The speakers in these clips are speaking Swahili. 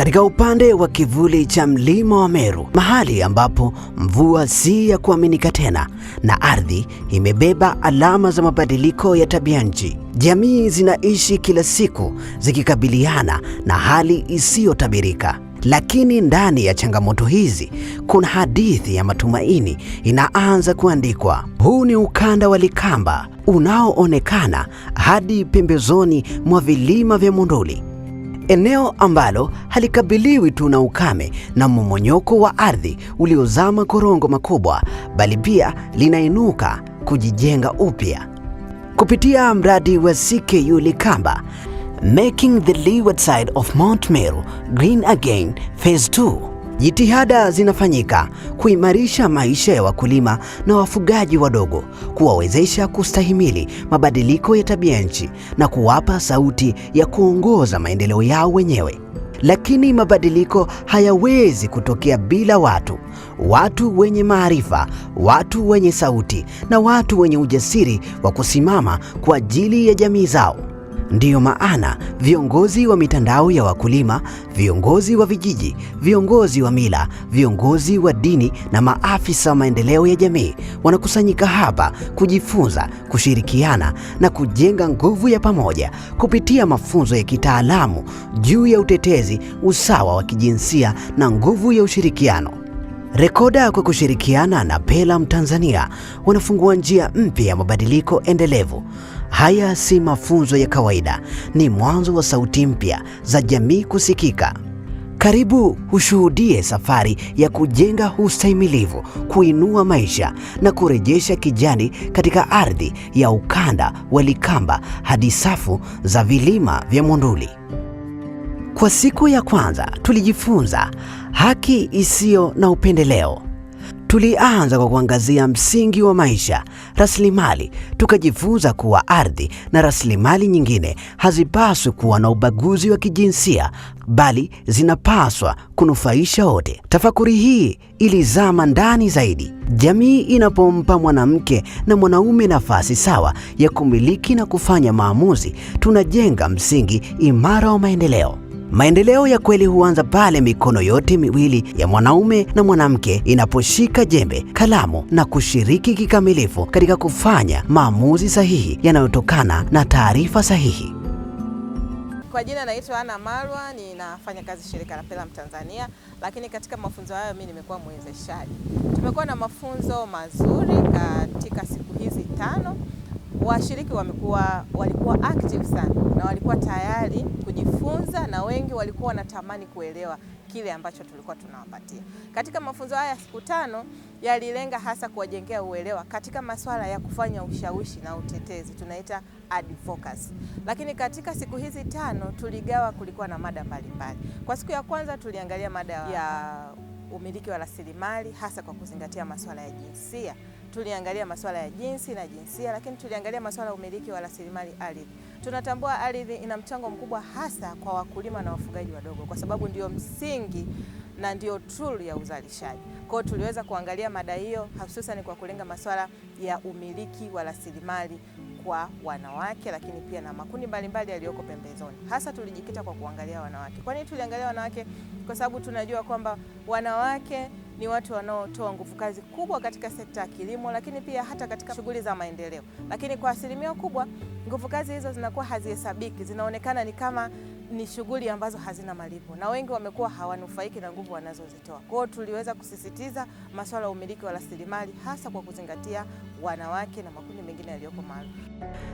Katika upande wa kivuli cha mlima wa Meru, mahali ambapo mvua si ya kuaminika tena na ardhi imebeba alama za mabadiliko ya tabianchi, jamii zinaishi kila siku zikikabiliana na hali isiyotabirika. Lakini ndani ya changamoto hizi kuna hadithi ya matumaini inaanza kuandikwa. Huu ni ukanda wa Likamba unaoonekana hadi pembezoni mwa vilima vya Monduli, eneo ambalo halikabiliwi tu na ukame na mmomonyoko wa ardhi uliozaa makorongo makubwa, bali pia linainuka kujijenga upya kupitia mradi wa CKU Likamba, Making the Leeward Side of Mount Meru Green Again Phase 2. Jitihada zinafanyika kuimarisha maisha ya wakulima na wafugaji wadogo, kuwawezesha kustahimili mabadiliko ya tabianchi na kuwapa sauti ya kuongoza maendeleo yao wenyewe. Lakini mabadiliko hayawezi kutokea bila watu wenye maarifa, watu wenye sauti na watu wenye ujasiri wa kusimama kwa ajili ya jamii zao. Ndiyo maana viongozi wa mitandao ya wakulima, viongozi wa vijiji, viongozi wa mila, viongozi wa dini na maafisa wa maendeleo ya jamii wanakusanyika hapa kujifunza, kushirikiana na kujenga nguvu ya pamoja kupitia mafunzo ya kitaalamu juu ya utetezi, usawa wa kijinsia na nguvu ya ushirikiano. Rekoda kwa kushirikiana na Pelham Tanzania wanafungua njia mpya ya mabadiliko endelevu. Haya si mafunzo ya kawaida, ni mwanzo wa sauti mpya za jamii kusikika. Karibu ushuhudie safari ya kujenga ustahimilivu, kuinua maisha na kurejesha kijani katika ardhi ya ukanda wa Likamba hadi safu za vilima vya Monduli. Kwa siku ya kwanza tulijifunza haki isiyo na upendeleo. Tulianza kwa kuangazia msingi wa maisha, rasilimali. Tukajifunza kuwa ardhi na rasilimali nyingine hazipaswi kuwa na ubaguzi wa kijinsia, bali zinapaswa kunufaisha wote. Tafakuri hii ilizama ndani zaidi. Jamii inapompa mwanamke na mwanaume nafasi sawa ya kumiliki na kufanya maamuzi, tunajenga msingi imara wa maendeleo. Maendeleo ya kweli huanza pale mikono yote miwili ya mwanaume na mwanamke inaposhika jembe, kalamu na kushiriki kikamilifu katika kufanya maamuzi sahihi yanayotokana na taarifa sahihi. Kwa jina naitwa Ana Marwa, ninafanya kazi shirika la Pelham Tanzania, lakini katika mafunzo hayo mimi nimekuwa mwezeshaji. Tumekuwa na mafunzo mazuri katika siku hizi 5. Washiriki walikuwa active sana na walikuwa tayari kujifunza, na wengi walikuwa wanatamani kuelewa kile ambacho tulikuwa tunawapatia. Katika mafunzo haya siku 5 yalilenga hasa kuwajengea uelewa katika masuala ya kufanya ushawishi na utetezi, tunaita advocacy. Lakini katika siku hizi 5 tuligawa, kulikuwa na mada mbalimbali. Kwa siku ya kwanza tuliangalia mada ya umiliki wa rasilimali hasa kwa kuzingatia masuala ya jinsia. Tuliangalia masuala ya jinsi na jinsia, lakini tuliangalia masuala ya umiliki wa rasilimali ardhi. Tunatambua ardhi ina mchango mkubwa hasa kwa wakulima na wafugaji wadogo, kwa sababu ndio msingi na ndio tool ya uzalishaji. Kwa hiyo tuliweza kuangalia mada hiyo hususan kwa kulenga masuala ya umiliki wa rasilimali kwa wanawake, lakini pia na makundi mbalimbali yaliyoko pembezoni. Hasa tulijikita kwa kuangalia wanawake. Kwa nini tuliangalia wanawake? Kwa sababu tunajua kwamba wanawake ni watu wanaotoa nguvu kazi kubwa katika sekta ya kilimo, lakini pia hata katika shughuli za maendeleo. Lakini kwa asilimia kubwa nguvu kazi hizo zinakuwa hazihesabiki, zinaonekana ni kama ni shughuli ambazo hazina malipo, na wengi wamekuwa hawanufaiki na nguvu wanazozitoa. Kwa hiyo tuliweza kusisitiza masuala ya umiliki wa rasilimali hasa kwa kuzingatia wanawake na makundi mengine yaliyoko maalum.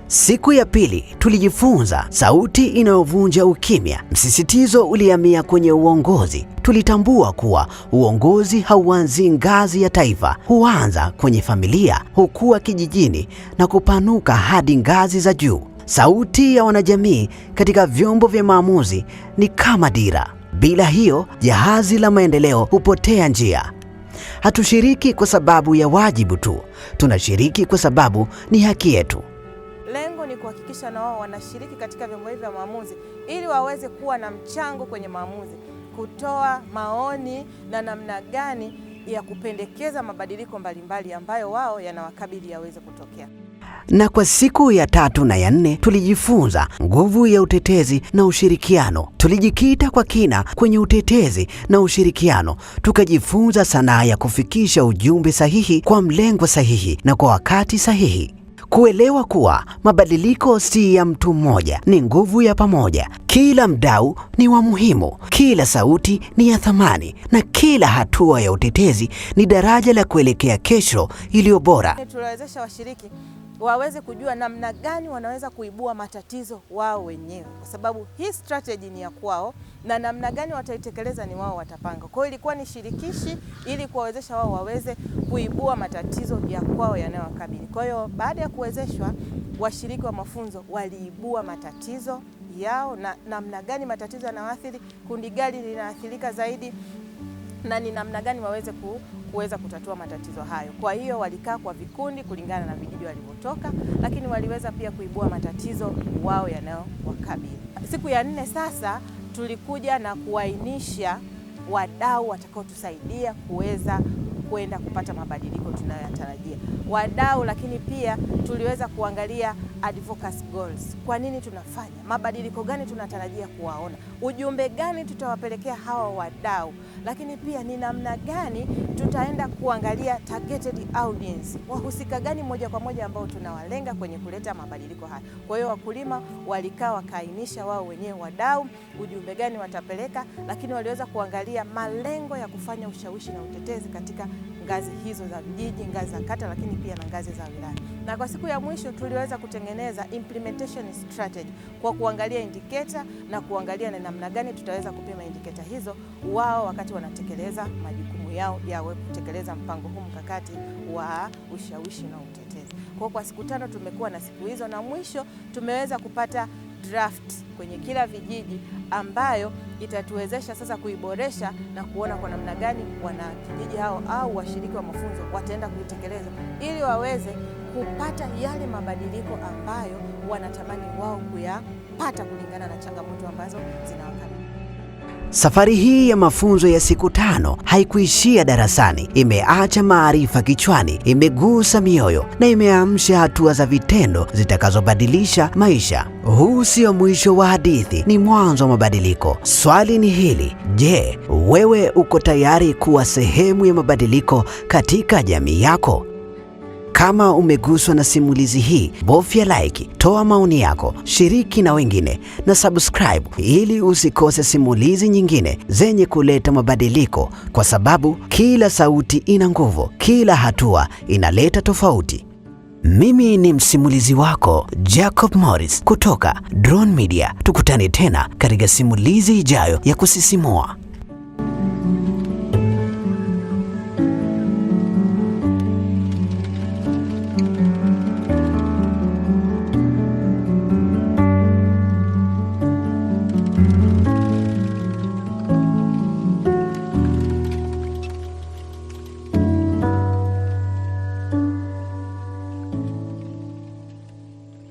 Siku ya pili tulijifunza sauti inayovunja ukimya. Msisitizo ulihamia kwenye uongozi. Tulitambua kuwa uongozi hauanzi ngazi ya taifa, huanza kwenye familia, hukua kijijini na kupanuka hadi ngazi za juu. Sauti ya wanajamii katika vyombo vya maamuzi ni kama dira. Bila hiyo, jahazi la maendeleo hupotea njia. Hatushiriki kwa sababu ya wajibu tu, tunashiriki kwa sababu ni haki yetu. Lengo ni kuhakikisha na wao wanashiriki katika vyombo hivi vya maamuzi ili waweze kuwa na mchango kwenye maamuzi, kutoa maoni na namna gani ya kupendekeza mabadiliko mbalimbali ambayo wao yanawakabili yaweze kutokea. Na kwa siku ya 3 na ya 4 tulijifunza nguvu ya utetezi na ushirikiano. Tulijikita kwa kina kwenye utetezi na ushirikiano, tukajifunza sanaa ya kufikisha ujumbe sahihi kwa mlengo sahihi na kwa wakati sahihi. Kuelewa kuwa mabadiliko si ya mtu mmoja, ni nguvu ya pamoja. Kila mdau ni wa muhimu, kila sauti ni ya thamani, na kila hatua ya utetezi ni daraja la kuelekea kesho iliyo bora. Tuliwezesha washiriki waweze kujua namna gani wanaweza kuibua matatizo wao wenyewe, kwa sababu hii strategy ni ya kwao na namna gani wataitekeleza ni wao watapanga. Kwa hiyo ilikuwa ni shirikishi ili kuwawezesha wao waweze kuibua matatizo ya kwao yanayowakabili. Kwa hiyo baada ya kuwezeshwa, washiriki wa mafunzo waliibua matatizo yao na namna gani matatizo yanawaathiri, kundi gani linaathirika zaidi na ni namna gani waweze kuweza kutatua matatizo hayo. Kwa hiyo walikaa kwa vikundi kulingana na vijiji walivyotoka, lakini waliweza pia kuibua matatizo wao yanayowakabili. Siku ya 4 sasa tulikuja na kuainisha wadau watakaotusaidia kuweza kwenda kupata mabadiliko tunayoyatarajia. Wadau, lakini pia tuliweza kuangalia advocacy goals. Kwa nini tunafanya? Mabadiliko gani tunatarajia kuwaona? Ujumbe gani tutawapelekea hawa wadau? Lakini pia ni namna gani tutaenda kuangalia targeted audience. Wahusika gani moja kwa moja ambao tunawalenga kwenye kuleta mabadiliko haya. Kwa hiyo wakulima walikaa wakaainisha wao wenyewe wadau, ujumbe gani watapeleka, lakini waliweza kuangalia malengo ya kufanya ushawishi na utetezi katika ngazi hizo za vijiji, ngazi za kata, lakini pia na ngazi za wilaya. Na kwa siku ya mwisho tuliweza kutengeneza implementation strategy kwa kuangalia indicator na kuangalia na namna gani tutaweza kupima indicator hizo wao wakati wanatekeleza majukumu yao ya kutekeleza mpango huu mkakati wa ushawishi na utetezi. Kwa siku 5 tumekuwa na siku hizo, na mwisho tumeweza kupata draft kwenye kila vijiji ambayo itatuwezesha sasa kuiboresha na kuona kwa namna gani wana kijiji hao au washiriki wa mafunzo wataenda kuitekeleza ili waweze kupata yale mabadiliko ambayo wanatamani wao kuyapata kulingana na changamoto ambazo zinawakabili. Safari hii ya mafunzo ya siku 5 haikuishia darasani. Imeacha maarifa kichwani, imegusa mioyo na imeamsha hatua za vitendo zitakazobadilisha maisha. Huu sio mwisho wa hadithi, ni mwanzo wa mabadiliko. Swali ni hili: je, wewe uko tayari kuwa sehemu ya mabadiliko katika jamii yako? Kama umeguswa na simulizi hii, bofya like, toa maoni yako, shiriki na wengine na subscribe ili usikose simulizi nyingine zenye kuleta mabadiliko, kwa sababu kila sauti ina nguvu, kila hatua inaleta tofauti. Mimi ni msimulizi wako Jacob Morris kutoka Drone Media. Tukutane tena katika simulizi ijayo ya kusisimua.